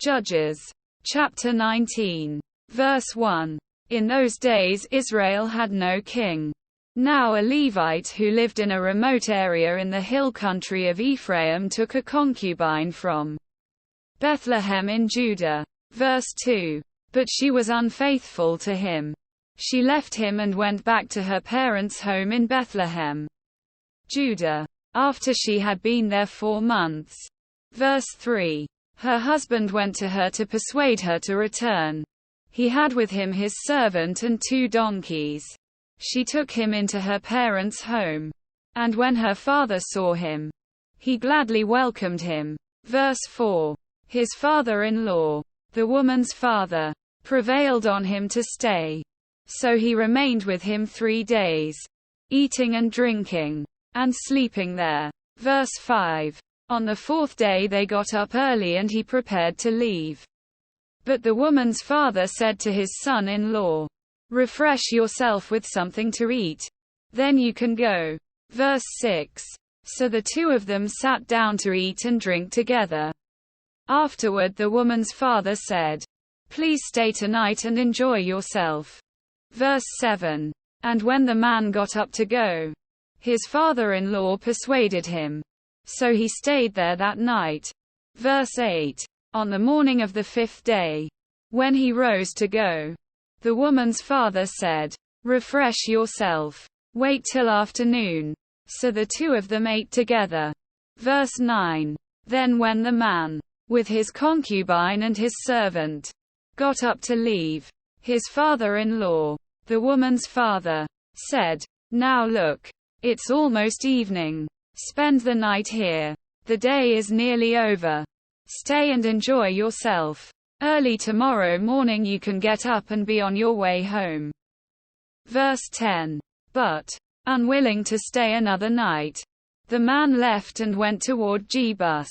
Judges. Chapter 19. Verse 1. In those days Israel had no king. Now a Levite who lived in a remote area in the hill country of Ephraim took a concubine from Bethlehem in Judah. Verse 2. But she was unfaithful to him. She left him and went back to her parents' home in Bethlehem, Judah, after she had been there 4 months. Verse 3. Her husband went to her to persuade her to return. He had with him his servant and 2 donkeys. She took him into her parents' home. And when her father saw him, he gladly welcomed him. Verse 4. His father-in-law, the woman's father, prevailed on him to stay. So he remained with him 3 days, eating and drinking, and sleeping there. Verse 5. On the 4th day they got up early and he prepared to leave. But the woman's father said to his son-in-law, "Refresh yourself with something to eat. Then you can go." Verse 6. So the 2 of them sat down to eat and drink together. Afterward the woman's father said, "Please stay tonight and enjoy yourself." Verse 7. And when the man got up to go, his father-in-law persuaded him. So he stayed there that night. Verse 8. On the morning of the 5th day, when he rose to go, the woman's father said, "Refresh yourself. Wait till afternoon." So the 2 of them ate together. Verse 9. Then when the man, with his concubine and his servant, got up to leave, his father-in-law, the woman's father, said, "Now look, it's almost evening. Spend the night here. The day is nearly over. Stay and enjoy yourself. Early tomorrow morning you can get up and be on your way home." Verse 10. But, unwilling to stay another night, the man left and went toward Jebus,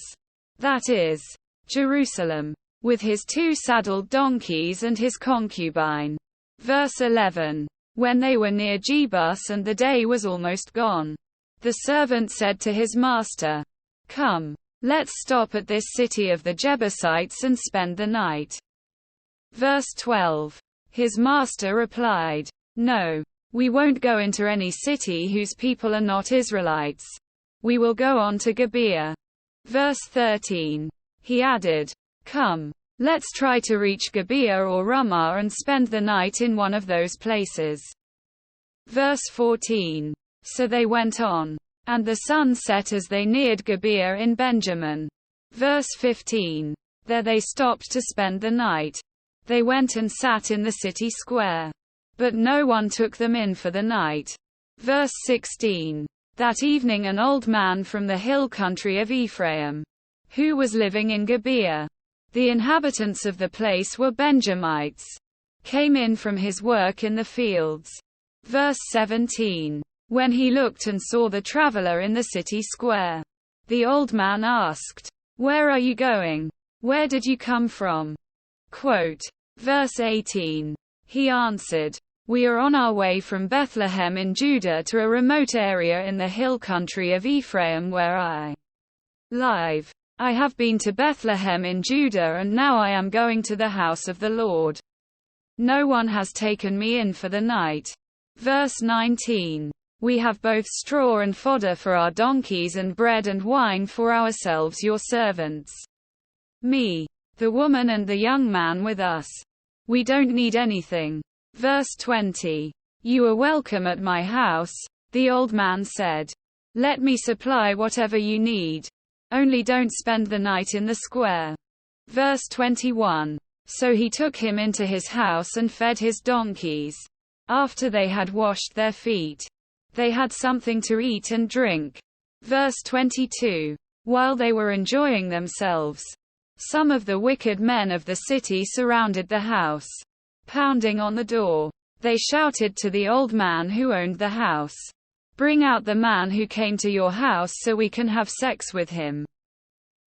that is, Jerusalem, with his 2 saddled donkeys and his concubine. Verse 11. When they were near Jebus and the day was almost gone, the servant said to his master, "Come, let's stop at this city of the Jebusites and spend the night." Verse 12. His master replied, "No, we won't go into any city whose people are not Israelites. We will go on to Gibeah." Verse 13. He added, "Come, let's try to reach Gibeah or Ramah and spend the night in one of those places." Verse 14. So they went on, and the sun set as they neared Gibeah in Benjamin. Verse 15. There they stopped to spend the night. They went and sat in the city square, but no one took them in for the night. Verse 16. That evening an old man from the hill country of Ephraim, who was living in Gibeah, the inhabitants of the place were Benjamites, came in from his work in the fields. Verse 17. When he looked and saw the traveler in the city square, the old man asked, "Where are you going? Where did you come from?" Quote. Verse 18. He answered, "We are on our way from Bethlehem in Judah to a remote area in the hill country of Ephraim where I live. I have been to Bethlehem in Judah and now I am going to the house of the Lord. No one has taken me in for the night." Verse 19. We have both straw and fodder for our donkeys and bread and wine for ourselves your servants. Me, the woman and the young man with us. We don't need anything. Verse 20. You are welcome at my house, the old man said. Let me supply whatever you need. Only don't spend the night in the square. Verse 21. So he took him into his house and fed his donkeys. After they had washed their feet, they had something to eat and drink. Verse 22. While they were enjoying themselves, some of the wicked men of the city surrounded the house. Pounding on the door, they shouted to the old man who owned the house, "Bring out the man who came to your house so we can have sex with him."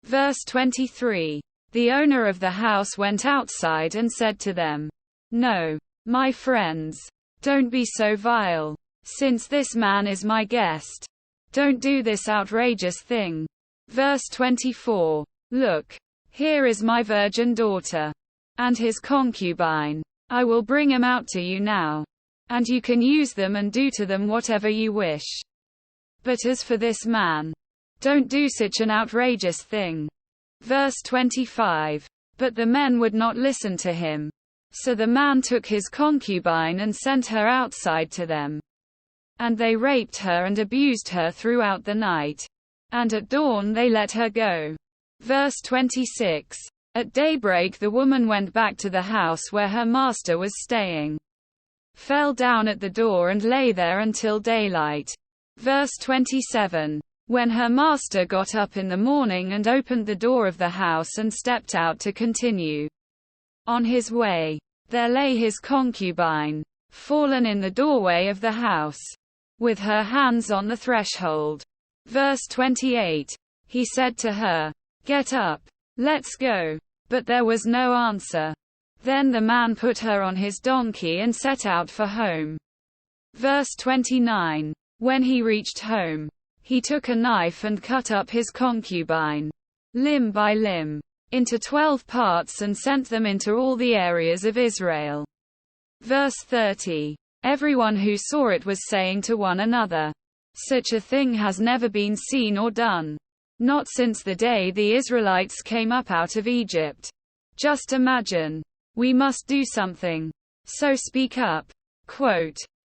Verse 23. The owner of the house went outside and said to them, "No, my friends, don't be so vile. Since this man is my guest, don't do this outrageous thing." Verse 24. Look, Here is my virgin daughter and his concubine. I will bring them out to you now, and you can use them and do to them whatever you wish. But as for this man, don't do such an outrageous thing. Verse 25. But the men would not listen to him. So the man took his concubine and sent her outside to them. And they raped her and abused her throughout the night. And at dawn they let her go. Verse 26. At daybreak the woman went back to the house where her master was staying, fell down at the door and lay there until daylight. Verse 27. When her master got up in the morning and opened the door of the house and stepped out to continue on his way, there lay his concubine, fallen in the doorway of the house, with her hands on the threshold. Verse 28. He said to her, "Get up, let's go." But there was no answer. Then the man put her on his donkey and set out for home. Verse 29. When he reached home, he took a knife and cut up his concubine, limb by limb, into 12 parts and sent them into all the areas of Israel. Verse 30. Everyone who saw it was saying to one another, "Such a thing has never been seen or done. Not since the day the Israelites came up out of Egypt. Just imagine. We must do something. So speak up." Quote,